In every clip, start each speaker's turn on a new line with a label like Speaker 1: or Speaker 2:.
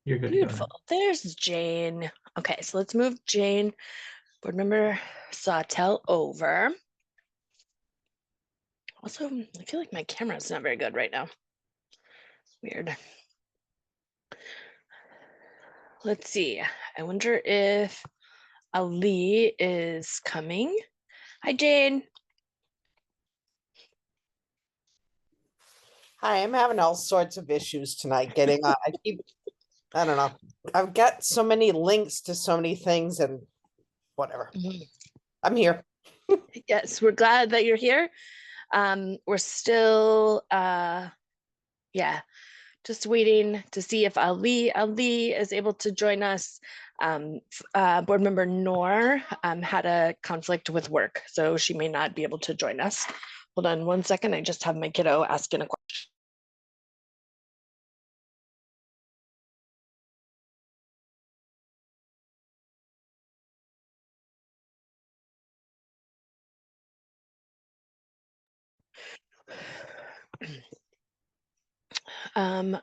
Speaker 1: You're good to go
Speaker 2: Beautiful.
Speaker 1: now.
Speaker 2: There's Jane. Okay, so let's move Jane, board member Sawtell, over. Also, I feel like my camera's not very good right now. Weird. Let's see. I wonder if Ali is coming. Hi, Jane.
Speaker 3: Hi, I'm having all sorts of issues tonight getting on. I don't know. I've got so many links to so many things and whatever. I'm here.
Speaker 2: Yes, we're glad that you're here. We're still, yeah, just waiting to see if Ali is able to join us. Board member Noor had a conflict with work, so she may not be able to join us. Hold on one second. I just have my kiddo asking a question.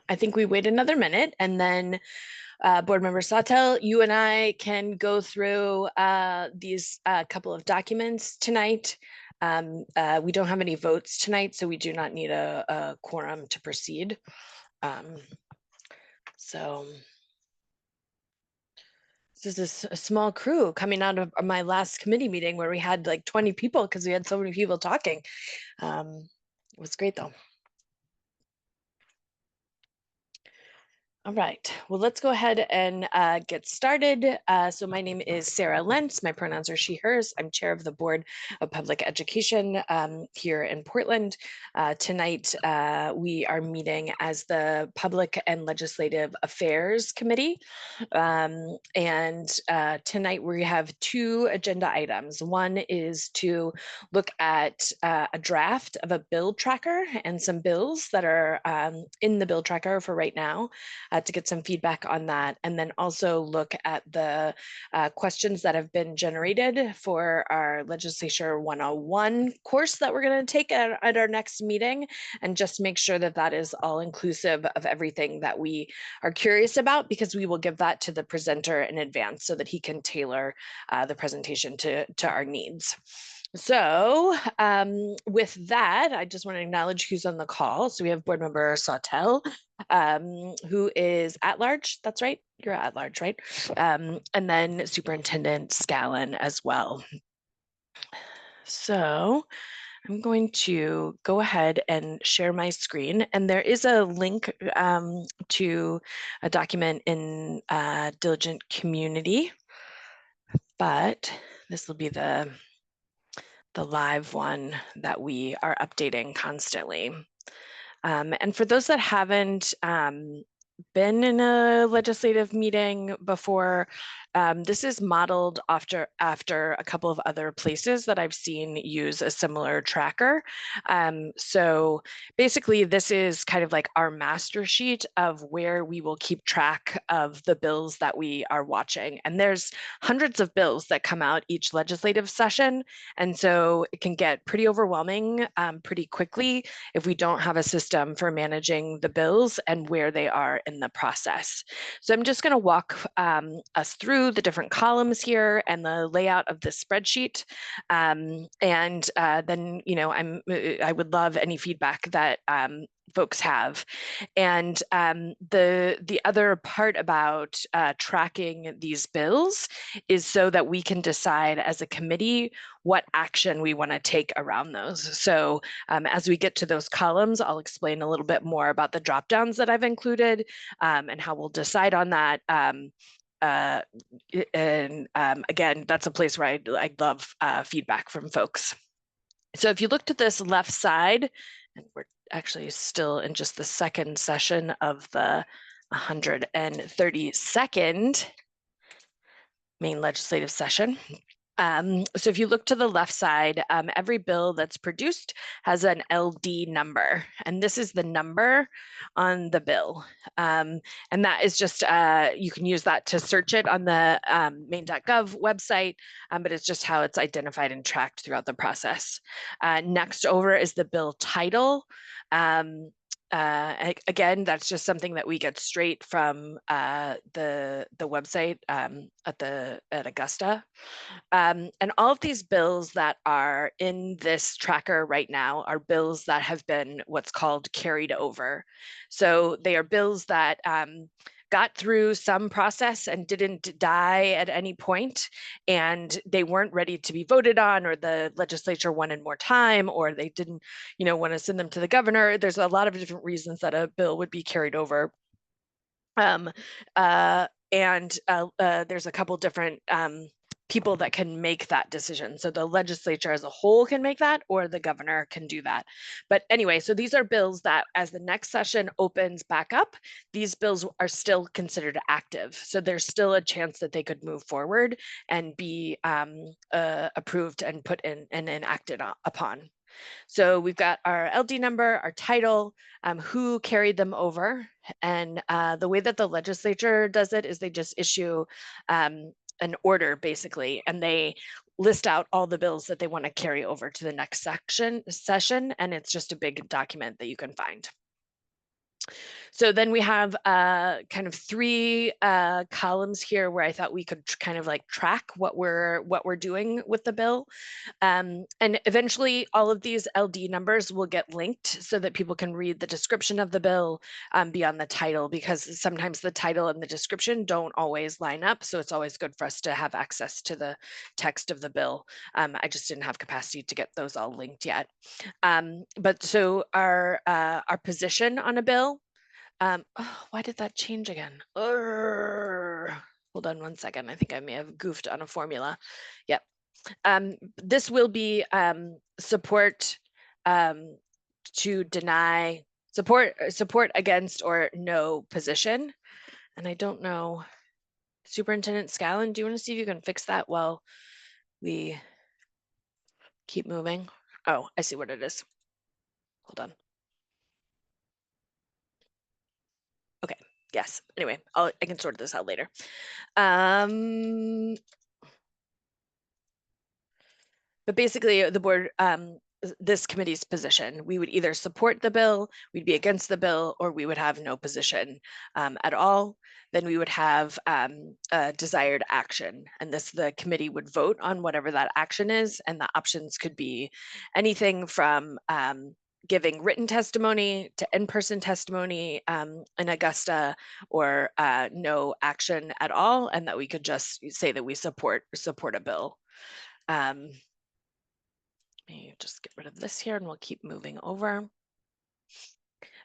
Speaker 2: I think we wait another minute, and then board member Sawtell, you and I can go through these couple of documents tonight. We don't have any votes tonight, so we do not need a quorum to proceed. So this is a small crew coming out of my last committee meeting where we had like 20 people because we had so many people talking. It was great though. All right, well, let's go ahead and get started. So my name is Sarah Lentz. My pronouns are she, hers. I'm chair of the Board of Public Education here in Portland. Tonight, we are meeting as the Public and Legislative Affairs Committee. And tonight we have two agenda items. One is to look at a draft of a bill tracker and some bills that are in the bill tracker for right now. To get some feedback on that, and then also look at the questions that have been generated for our Legislature 101 course that we're going to take at our next meeting, and just make sure that that is all inclusive of everything that we are curious about, because we will give that to the presenter in advance so that he can tailor the presentation to our needs. So with that, I just want to acknowledge who's on the call. So we have board member Sawtell, who is at large. That's right. You're at large, right? And then Superintendent Scallon as well. So I'm going to go ahead and share my screen, and there is a link to a document in Diligent Community, but this will be the live one that we are updating constantly. And for those that haven't been in a legislative meeting before, this is modeled after a couple of other places that I've seen use a similar tracker. So basically, this is kind of like our master sheet of where we will keep track of the bills that we are watching. And there's hundreds of bills that come out each legislative session. And so it can get pretty overwhelming pretty quickly if we don't have a system for managing the bills and where they are in the process. So I'm just going to walk us through the different columns here and the layout of the spreadsheet. And then, you know, I would love any feedback that folks have. And the other part about tracking these bills is so that we can decide as a committee what action we want to take around those. So as we get to those columns, I'll explain a little bit more about the drop downs that I've included and how we'll decide on that. Again, that's a place where I love feedback from folks. So if you looked at this left side, and we're actually still in just the second session of the 132nd main legislative session. So if you look to the left side, every bill that's produced has an LD number, and this is the number on the bill. And that is just, you can use that to search it on the main.gov website, but it's just how it's identified and tracked throughout the process. Next over is the bill title. Again, that's just something that we get straight from the website at Augusta. And all of these bills that are in this tracker right now are bills that have been what's called carried over. So they are bills that got through some process and didn't die at any point, and they weren't ready to be voted on, or the legislature wanted more time, or they didn't, want to send them to the governor. There's a lot of different reasons that a bill would be carried over. Um, there's a couple different people that can make that decision. So the legislature as a whole can make that, or the governor can do that. But anyway, so these are bills that as the next session opens back up, these bills are still considered active. So there's still a chance that they could move forward and be approved and put in and enacted upon. So we've got our LD number, our title, who carried them over. And the way that the legislature does it is they just issue an order, basically, and they list out all the bills that they want to carry over to the next session, and it's just a big document that you can find. So then we have kind of three columns here where I thought we could kind of like track what we're doing with the bill. And eventually all of these LD numbers will get linked so that people can read the description of the bill beyond the title, because sometimes the title and the description don't always line up. So it's always good for us to have access to the text of the bill. I just didn't have capacity to get those all linked yet. But so our position on a bill, oh, why did that change again? Hold on one second. I think I may have goofed on a formula. Yep. This will be support to deny, support against, or no position. And I don't know, Superintendent Scallon, do you want to see if you can fix that while we keep moving? Oh, I see what it is. Hold on. Okay, yes. Anyway, I can sort this out later. But basically, the board, this committee's position, we would either support the bill, we'd be against the bill, or we would have no position at all. Then we would have a desired action, and the committee would vote on whatever that action is, and the options could be anything from giving written testimony to in-person testimony in Augusta, or no action at all, and that we could just say that we support a bill. Let me just get rid of this here and we'll keep moving over.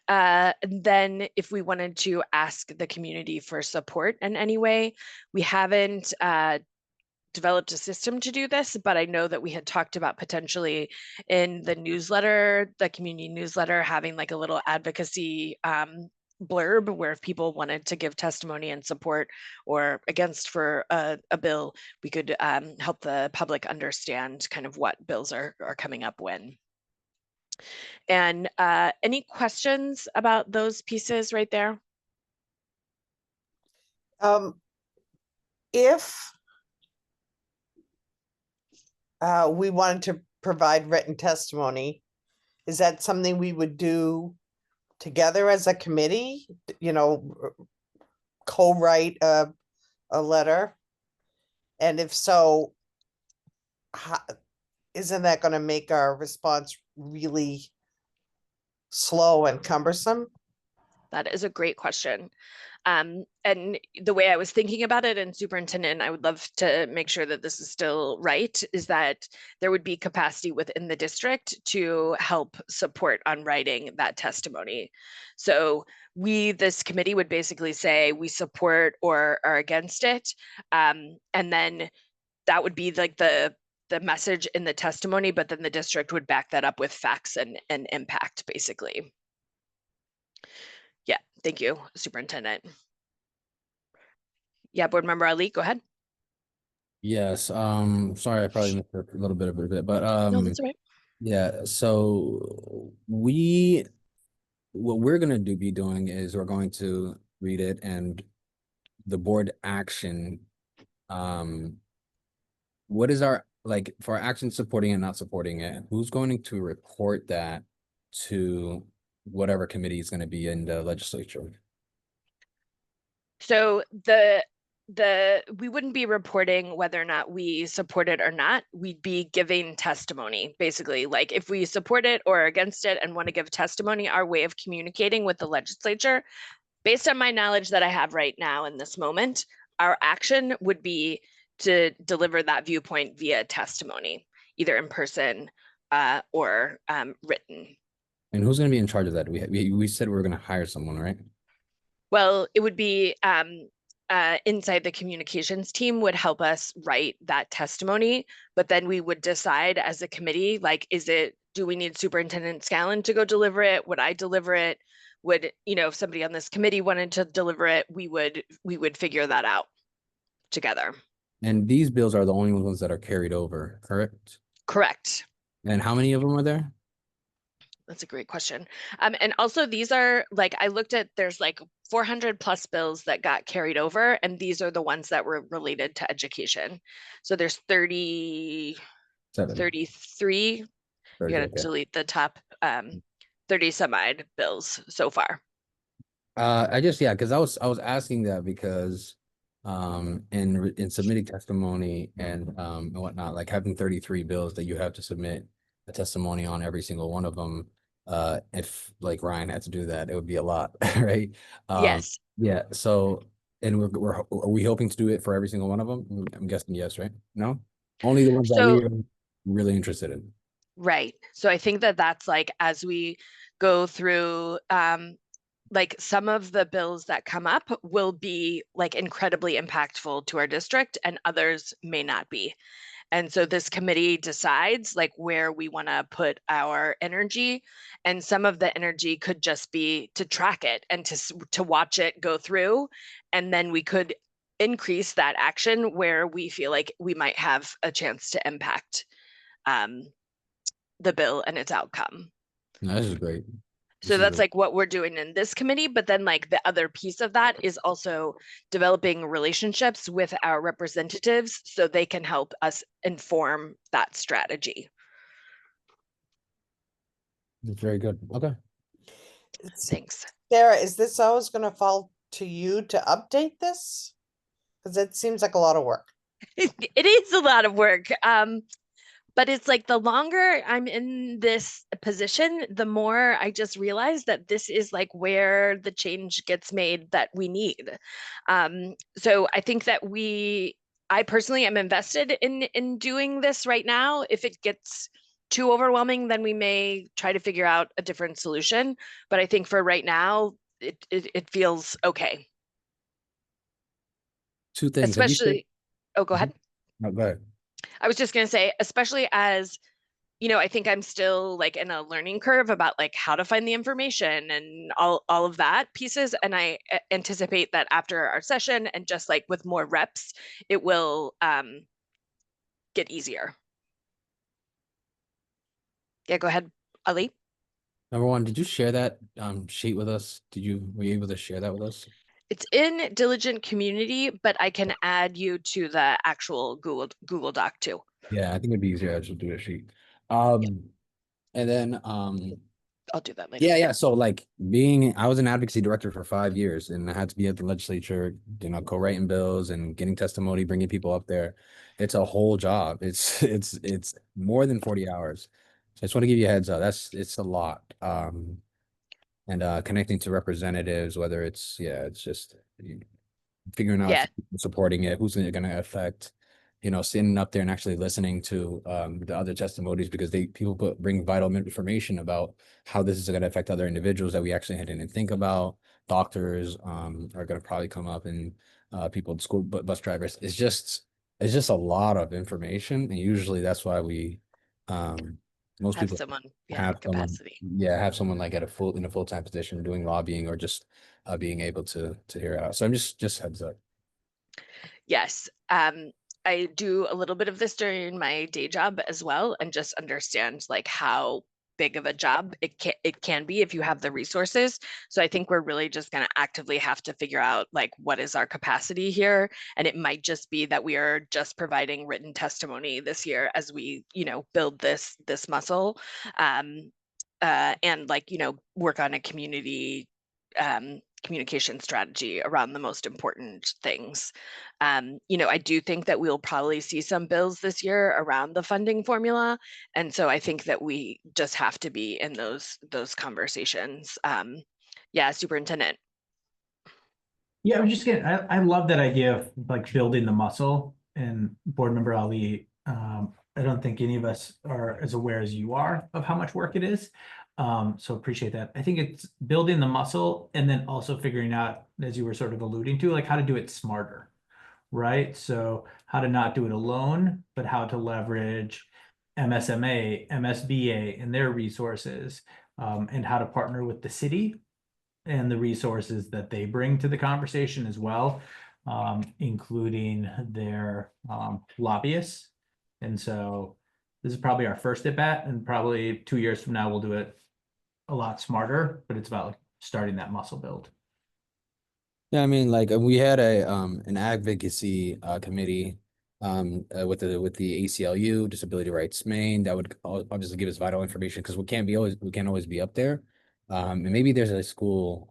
Speaker 2: Then if we wanted to ask the community for support in any way, we haven't developed a system to do this, but I know that we had talked about potentially in the newsletter, the community newsletter, having like a little advocacy blurb where if people wanted to give testimony and support or against for a bill, we could help the public understand kind of what bills are coming up when. And any questions about those pieces right there?
Speaker 3: If we wanted to provide written testimony, is that something we would do together as a committee? Co-write a letter? And if so, isn't that going to make our response really slow and cumbersome?
Speaker 2: That is a great question. And the way I was thinking about it, and Superintendent, I would love to make sure that this is still right, is that there would be capacity within the district to help support on writing that testimony. So this committee would basically say we support or are against it. And then that would be like the message in the testimony, but then the district would back that up with facts and impact, basically. Yeah, thank you, Superintendent. Yeah, Board Member Ali, go ahead.
Speaker 1: Yes, sorry, I probably missed a little bit of it, but
Speaker 2: No, that's all right.
Speaker 1: yeah, so what we're gonna be doing is we're going to read it, and the board action, what is our, like, for action supporting and not supporting it, who's going to report that to whatever committee is going to be in the legislature.
Speaker 2: So we wouldn't be reporting whether or not we support it or not. We'd be giving testimony, basically. Like if we support it or against it and want to give testimony, our way of communicating with the legislature, based on my knowledge that I have right now in this moment, our action would be to deliver that viewpoint via testimony, either in person or written.
Speaker 1: And who's going to be in charge of that? We said we were going to hire someone, right?
Speaker 2: Well, it would be inside the communications team would help us write that testimony, but then we would decide as a committee, like, do we need Superintendent Scallon to go deliver it? Would I deliver it? Would, if somebody on this committee wanted to deliver it, we would figure that out together.
Speaker 1: And these bills are the only ones that are carried over, correct?
Speaker 2: Correct.
Speaker 1: And how many of them are there?
Speaker 2: That's a great question. And also these are like, I looked at, there's like 400 plus bills that got carried over, and these are the ones that were related to education. So there's 33,
Speaker 1: 7.
Speaker 2: you gotta delete the top 30 some odd bills so far.
Speaker 1: Because I was asking that because in submitting testimony and whatnot, like having 33 bills that you have to submit a testimony on every single one of them, if like Ryan had to do that, it would be a lot, right?
Speaker 2: Yes.
Speaker 1: Yeah. So, and are we hoping to do it for every single one of them? I'm guessing yes, right? No, only the ones that we are really interested in.
Speaker 2: Right. So I think that that's like, as we go through, like some of the bills that come up will be like incredibly impactful to our district and others may not be. And so this committee decides like where we want to put our energy, and some of the energy could just be to track it and to watch it go through, and then we could increase that action where we feel like we might have a chance to impact the bill and its outcome.
Speaker 1: No, this is great.
Speaker 2: So that's like what we're doing in this committee, but then like the other piece of that is also developing relationships with our representatives so they can help us inform that strategy.
Speaker 1: It's very good. Okay.
Speaker 2: Thanks.
Speaker 3: Sarah, is this always going to fall to you to update this? Because it seems like a lot of work.
Speaker 2: It is a lot of work. But it's like the longer I'm in this position, the more I just realize that this is like where the change gets made that we need. So I think that I personally am invested in doing this right now. If it gets too overwhelming, then we may try to figure out a different solution. But I think for right now, it feels okay.
Speaker 1: Two things.
Speaker 2: Especially, oh, go ahead.
Speaker 1: No, go ahead.
Speaker 2: I was just going to say, especially as, I think I'm still like in a learning curve about like how to find the information and all of that pieces. And I anticipate that after our session and just like with more reps, it will get easier. Yeah, go ahead, Ali.
Speaker 1: Number one, did you share that sheet with us? Were you able to share that with us?
Speaker 2: It's in Diligent Community, but I can add you to the actual Google Doc too.
Speaker 1: Yeah, I think it'd be easier to do a sheet. And then
Speaker 2: I'll do that later.
Speaker 1: Yeah. So like I was an advocacy director for 5 years, and I had to be at the legislature, co-writing bills and getting testimony, bringing people up there. It's a whole job. It's more than 40 hours. So I just want to give you a heads up. It's a lot. And connecting to representatives, whether it's just figuring out supporting it, who's it going to affect, sitting up there and actually listening to the other testimonies, because people bring vital information about how this is going to affect other individuals that we actually didn't think about. Doctors are going to probably come up, and people, school bus drivers. It's just a lot of information, and usually that's why we most
Speaker 2: have
Speaker 1: people
Speaker 2: someone
Speaker 1: have
Speaker 2: capacity.
Speaker 1: have someone like in a full-time position doing lobbying, or just being able to hear it out. So I'm just heads up.
Speaker 2: Yes. I do a little bit of this during my day job as well, and just understand like how big of a job it can be if you have the resources. So I think we're really just going to actively have to figure out like what is our capacity here, and it might just be that we are just providing written testimony this year as we build this muscle. and like, work on a community communication strategy around the most important things. I do think that we'll probably see some bills this year around the funding formula. And so I think that we just have to be in those conversations. Yeah, Superintendent.
Speaker 4: Yeah, I'm just getting, I love that idea of like building the muscle, and board member Ali, I don't think any of us are as aware as you are of how much work it is. So appreciate that. I think it's building the muscle and then also figuring out, as you were sort of alluding to, like how to do it smarter, right? So how to not do it alone, but how to leverage MSMA, MSBA and their resources, and how to partner with the city and the resources that they bring to the conversation as well, including their lobbyists. And so this is probably our first at bat, and probably 2 years from now, we'll do it a lot smarter, but it's about like starting that muscle build.
Speaker 1: Yeah, I mean, like we had a an advocacy committee with the ACLU, Disability Rights Maine, that would obviously give us vital information, because we can't always be up there. And maybe there's a school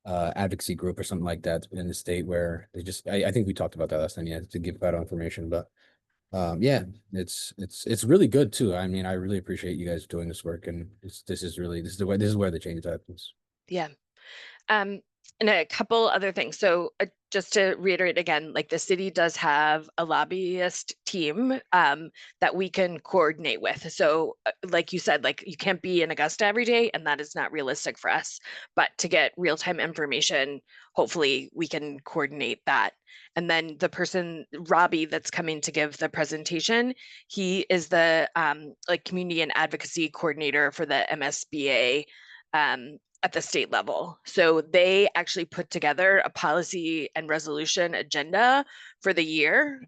Speaker 1: advocacy group or something like that in the state where they just I think we talked about that last time, yeah, to give vital information. But yeah, it's really good too. I mean, I really appreciate you guys doing this work, and this is where the change happens.
Speaker 2: Yeah. And a couple other things. So just to reiterate again, like the city does have a lobbyist team that we can coordinate with. So like you said, like you can't be in Augusta every day, and that is not realistic for us. But to get real-time information, hopefully we can coordinate that. And then the person, Robbie, that's coming to give the presentation, he is the like community and advocacy coordinator for the MSBA at the state level. So they actually put together a policy and resolution agenda for the year,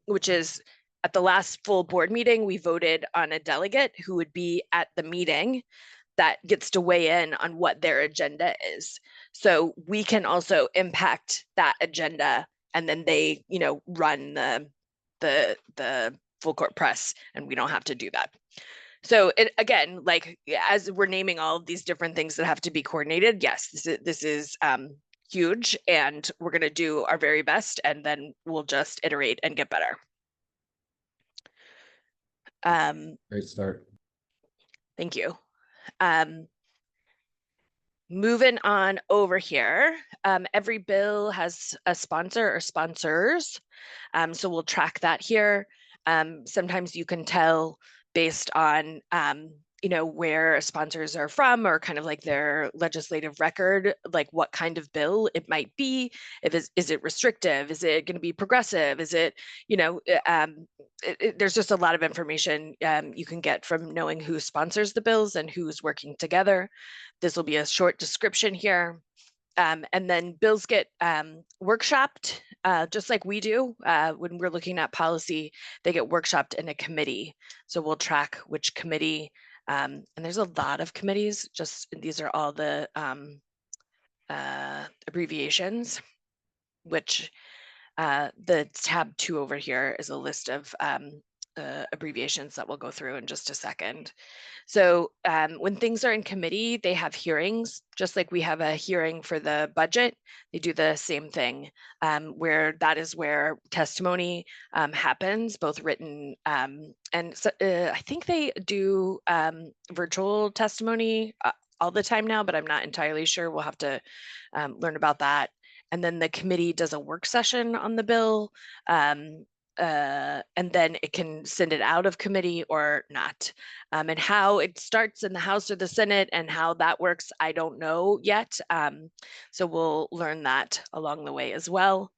Speaker 2: which is at the last full board meeting, we voted on a delegate who would be at the meeting that gets to weigh in on what their agenda is. So we can also impact that agenda, and then they, run the full court press, and we don't have to do that. So again, like as we're naming all of these different things that have to be coordinated, yes, this is huge, and we're going to do our very best, and then we'll just iterate and get better.
Speaker 1: Great start.
Speaker 2: Thank you. Moving on over here, every bill has a sponsor or sponsors, so we'll track that here. Sometimes you can tell based on where sponsors are from, or kind of like their legislative record, like what kind of bill it might be. Is it restrictive? Is it going to be progressive? Is it, there's just a lot of information you can get from knowing who sponsors the bills and who's working together. This will be a short description here. And then bills get workshopped, just like we do when we're looking at policy. They get workshopped in a committee. So we'll track which committee, and there's a lot of committees. Just these are all the abbreviations, which the tab 2 over here is a list of abbreviations that we'll go through in just a second. So when things are in committee, they have hearings, just like we have a hearing for the budget. They do the same thing, where that is where testimony happens, both written and so, I think they do virtual testimony all the time now, but I'm not entirely sure. We'll have to learn about that. And then the committee does a work session on the bill. And then it can send it out of committee or not. And how it starts in the House or the Senate and how that works, I don't know yet. So we'll learn that along the way as well.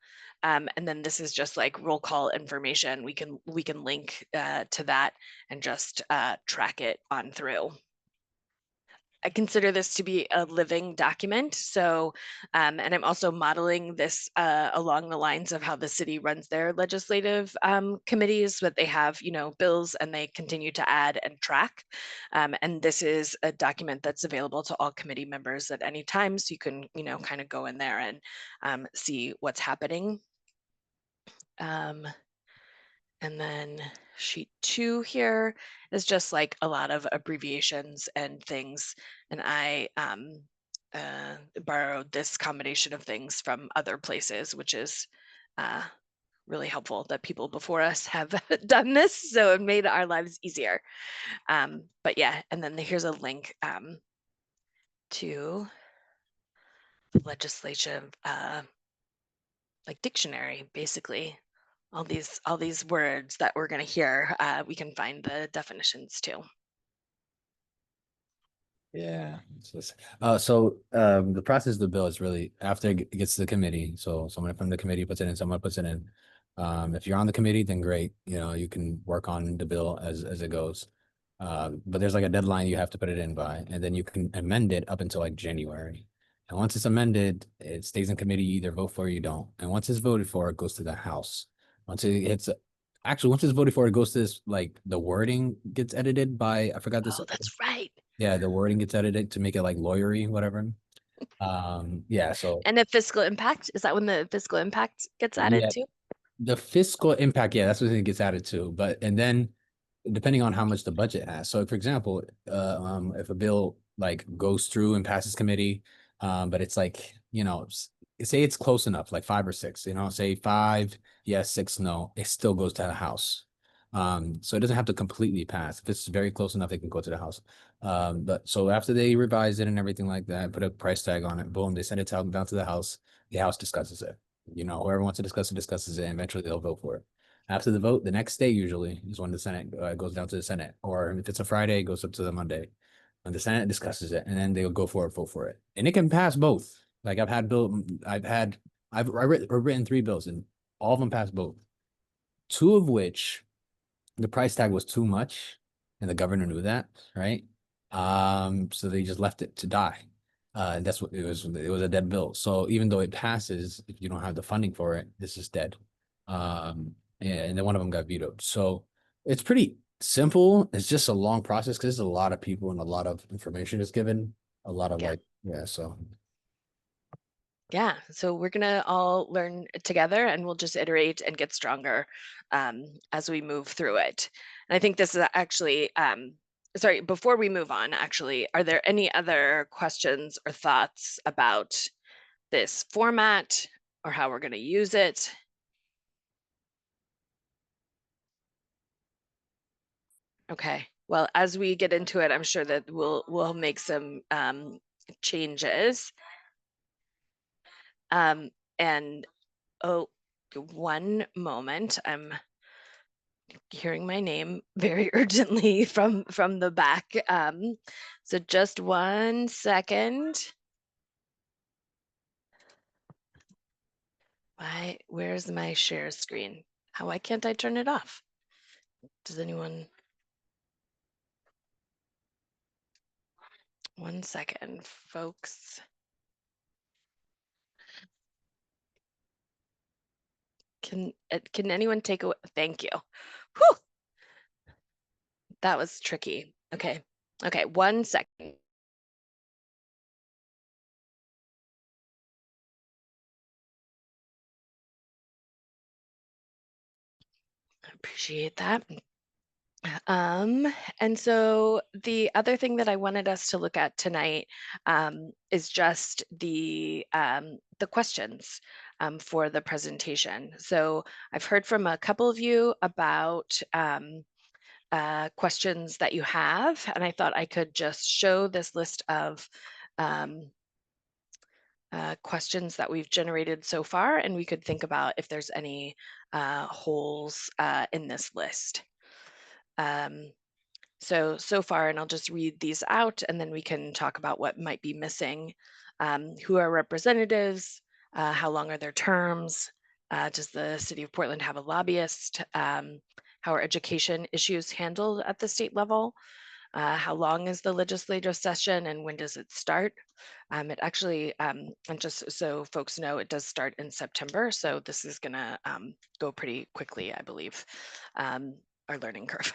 Speaker 2: And then this is just like roll call information. We can link to that and just track it on through. I consider this to be a living document. So, and I'm also modeling this along the lines of how the city runs their legislative committees, but they have, bills and they continue to add and track. And this is a document that's available to all committee members at any time. So you can, kind of go in there and see what's happening. And And then sheet 2 here is just like a lot of abbreviations and things. And I borrowed this combination of things from other places, which is really helpful that people before us have done this. So it made our lives easier. But yeah, and then here's a link to the legislative like dictionary, basically. All these words that we're going to hear, we can find the definitions too.
Speaker 1: Yeah. The process of the bill is really after it gets to the committee. So someone from the committee puts it in, someone puts it in. If you're on the committee, then great. You know, you can work on the bill as it goes. But there's like a deadline you have to put it in by, and then you can amend it up until like January. And once it's amended, it stays in committee. You either vote for it or you don't. And once it's voted for, it goes to the House. Once it hits, actually, once it's voted for, it goes to this, like the wording gets edited by, I forgot this.
Speaker 2: Oh, that's right.
Speaker 1: Yeah, the wording gets edited to make it like lawyery, whatever. Yeah, so
Speaker 2: And the fiscal impact, is that when the fiscal impact gets added
Speaker 1: yeah,
Speaker 2: too?
Speaker 1: the fiscal impact, yeah, that's what it gets added to. But and then depending on how much the budget has. So for example, if a bill like goes through and passes committee, but it's like, you know, say it's close enough, like 5 or 6, you know, say 5, yes, 6, no, it still goes to the House. So it doesn't have to completely pass. If it's very close enough, it can go to the House. But so after they revise it and everything like that, put a price tag on it, boom, they send it down to the House. The House discusses it. You know, whoever wants to discuss it discusses it, and eventually they'll vote for it. After the vote, the next day usually is when the Senate goes down to the Senate, or if it's a Friday, it goes up to the Monday. When the Senate discusses it, and then they'll go for it, vote for it, and it can pass both. Like I've written 3 bills, and all of them passed both. 2 of which the price tag was too much, and the governor knew that, right? So they just left it to die. And that's what it was. It was a dead bill. So even though it passes, if you don't have the funding for it, this is dead. And then one of them got vetoed. So it's pretty simple. It's just a long process because there's a lot of people and a lot of information is given. A lot of
Speaker 2: Yeah.
Speaker 1: so
Speaker 2: Yeah, so we're gonna all learn together and we'll just iterate and get stronger as we move through it. And I think this is actually, sorry, before we move on, actually, are there any other questions or thoughts about this format or how we're gonna use it? Okay, well, as we get into it, I'm sure that we'll make some changes. And oh, one moment, I'm hearing my name very urgently from the back. So just 1 second. Where's my share screen? Why can't I turn it off? Does anyone? 1 second, folks. Can anyone take away? Thank you. Whew. That was tricky. Okay. Okay, 1 second. I appreciate that. And so the other thing that I wanted us to look at tonight is just the questions for the presentation. So I've heard from a couple of you about questions that you have, and I thought I could just show this list of questions that we've generated so far, and we could think about if there's any holes in this list. So far, and I'll just read these out and then we can talk about what might be missing. Who are representatives? How long are their terms? Does the city of Portland have a lobbyist? How are education issues handled at the state level? How long is the legislative session and when does it start? It actually, and just so folks know, it does start in September. So this is gonna go pretty quickly, I believe. our learning curve.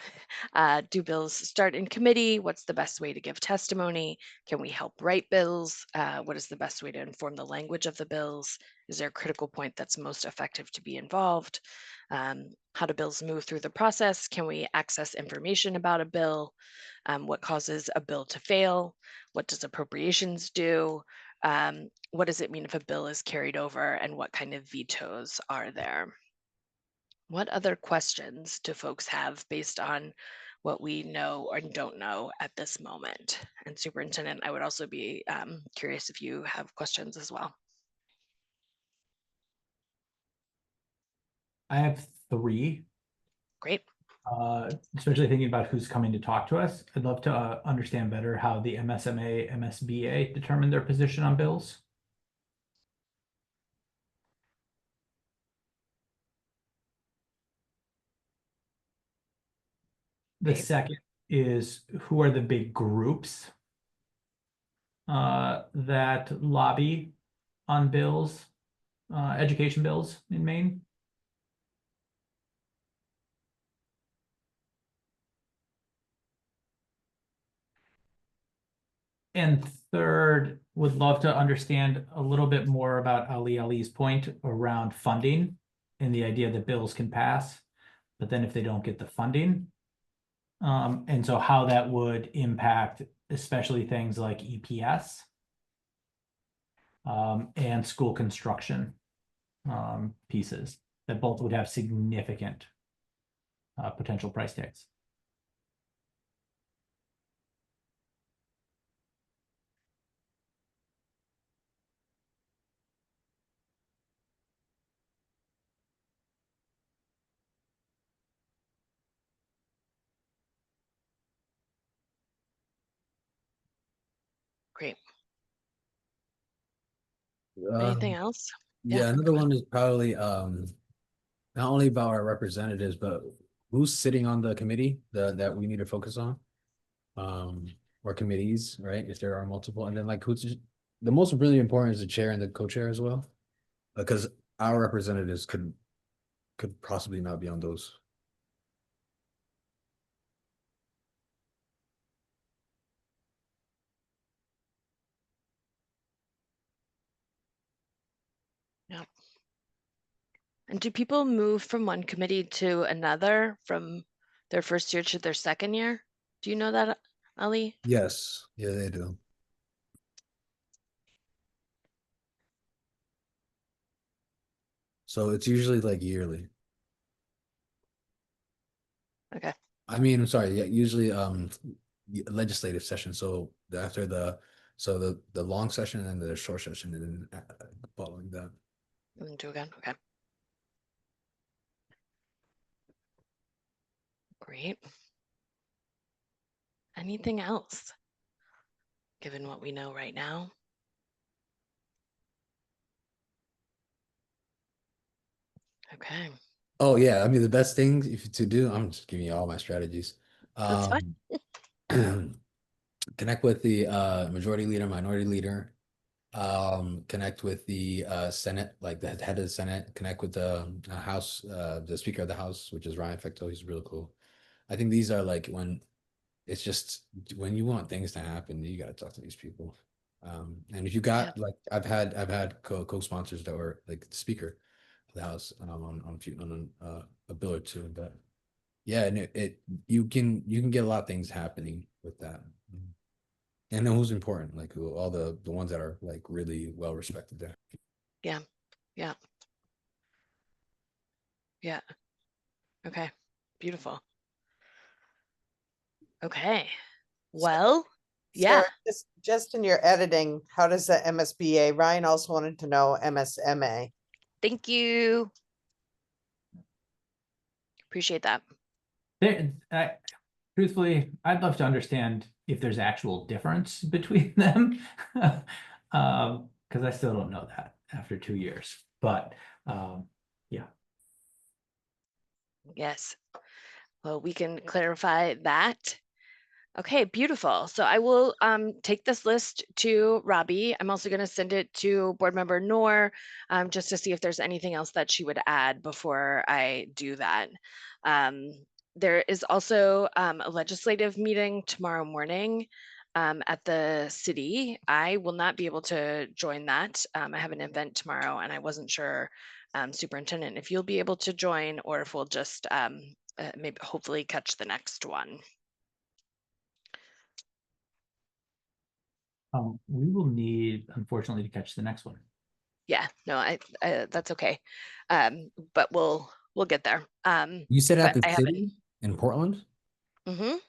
Speaker 2: Do bills start in committee? What's the best way to give testimony? Can we help write bills? What is the best way to inform the language of the bills? Is there a critical point that's most effective to be involved? How do bills move through the process? Can we access information about a bill? What causes a bill to fail? What does appropriations do? What does it mean if a bill is carried over, and what kind of vetoes are there? What other questions do folks have based on what we know or don't know at this moment? And Superintendent, I would also be curious if you have questions as well.
Speaker 4: I have 3.
Speaker 2: Great.
Speaker 4: Especially thinking about who's coming to talk to us. I'd love to understand better how the MSMA, MSBA determine their position on bills. The
Speaker 2: Great.
Speaker 4: second is, who are the big groups that lobby on bills, education bills in Maine? And third, would love to understand a little bit more about Ali's point around funding and the idea that bills can pass, but then if they don't get the funding, and so how that would impact especially things like EPS and school construction pieces that both would have significant potential price tags.
Speaker 2: Great. Anything
Speaker 1: Um,
Speaker 2: else?
Speaker 1: yeah, another one is probably not only about our representatives, but who's sitting on the committee that we need to focus on. Or committees, right? If there are multiple, and then like who's the most really important is the chair and the co-chair as well, because our representatives could possibly not be on those.
Speaker 2: Yeah. And do people move from one committee to another from their first year to their second year? Do you know that, Ali?
Speaker 1: Yes, yeah, they do. So it's usually like yearly.
Speaker 2: Okay.
Speaker 1: I mean, I'm sorry, yeah, usually legislative session. So after the long session and then the short session and then following that.
Speaker 2: And then do again. Okay. Great. Anything else, given what we know right now? Okay.
Speaker 1: Oh yeah, I mean the best thing to do, I'm just giving you all my strategies.
Speaker 2: That's fine.
Speaker 1: Connect with the majority leader, minority leader, connect with the Senate, like the head of the Senate, connect with the House, the Speaker of the House, which is Ryan Fecto. He's really cool. I think these are like when it's just when you want things to happen, you got to talk to these people. And if you got like I've had co-sponsors that were like the Speaker of the House on a bill or two, but yeah, and you can get a lot of things happening with that. And then who's important, like all the ones that are like really well respected there.
Speaker 2: Yeah. Yeah. Yeah. Okay. Beautiful. Okay. Well, yeah.
Speaker 3: Sarah, just in your editing, how does the MSBA? Ryan also wanted to know MSMA.
Speaker 2: Thank you. Appreciate that.
Speaker 4: Truthfully, I'd love to understand if there's actual difference between them, because I still don't know that after 2 years. But yeah.
Speaker 2: Yes. Well, we can clarify that. Okay, beautiful. So I will take this list to Robbie. I'm also going to send it to board member Noor just to see if there's anything else that she would add before I do that. There is also a legislative meeting tomorrow morning at the city. I will not be able to join that. I have an event tomorrow and I wasn't sure, Superintendent, if you'll be able to join or if we'll just maybe hopefully catch the next one.
Speaker 4: We will need, unfortunately, to catch the next one.
Speaker 2: Yeah, no, I that's okay. But we'll get there.
Speaker 1: You said at
Speaker 2: But
Speaker 1: the
Speaker 2: I
Speaker 1: city in Portland?
Speaker 2: haven't.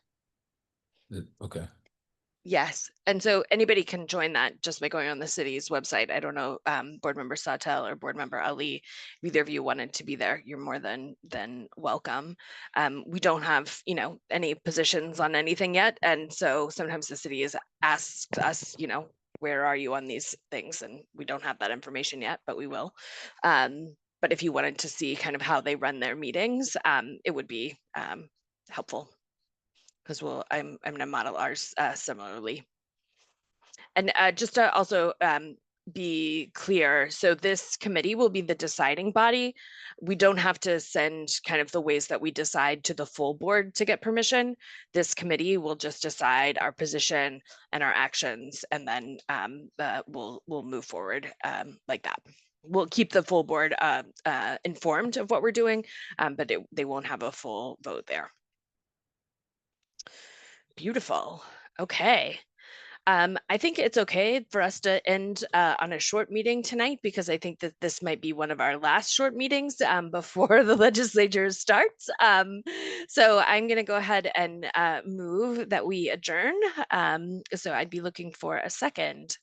Speaker 1: Okay.
Speaker 2: Yes, and so anybody can join that just by going on the city's website. I don't know, Board Member Sawtelle or Board Member Ali, if either of you wanted to be there, you're more than welcome. We don't have, you know, any positions on anything yet, and so sometimes the city has asked us, you know, where are you on these things, and we don't have that information yet, but we will. But if you wanted to see kind of how they run their meetings, it would be helpful. Because I'm gonna model ours similarly. And just to also be clear, so this committee will be the deciding body. We don't have to send kind of the ways that we decide to the full board to get permission. This committee will just decide our position and our actions, and then we'll move forward like that. We'll keep the full board informed of what we're doing, but they won't have a full vote there. Beautiful. Okay. I think it's okay for us to end on a short meeting tonight because I think that this might be one of our last short meetings before the legislature starts. So I'm going to go ahead and move that we adjourn. So I'd be looking for a second.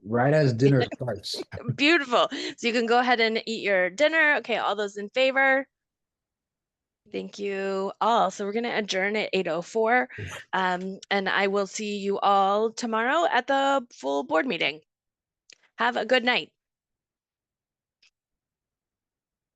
Speaker 1: Right as dinner starts.
Speaker 2: Beautiful. So you can go ahead and eat your dinner. Okay, all those in favor? Thank you all. So we're going to adjourn at 8:04. And I will see you all tomorrow at the full board meeting. Have a good night.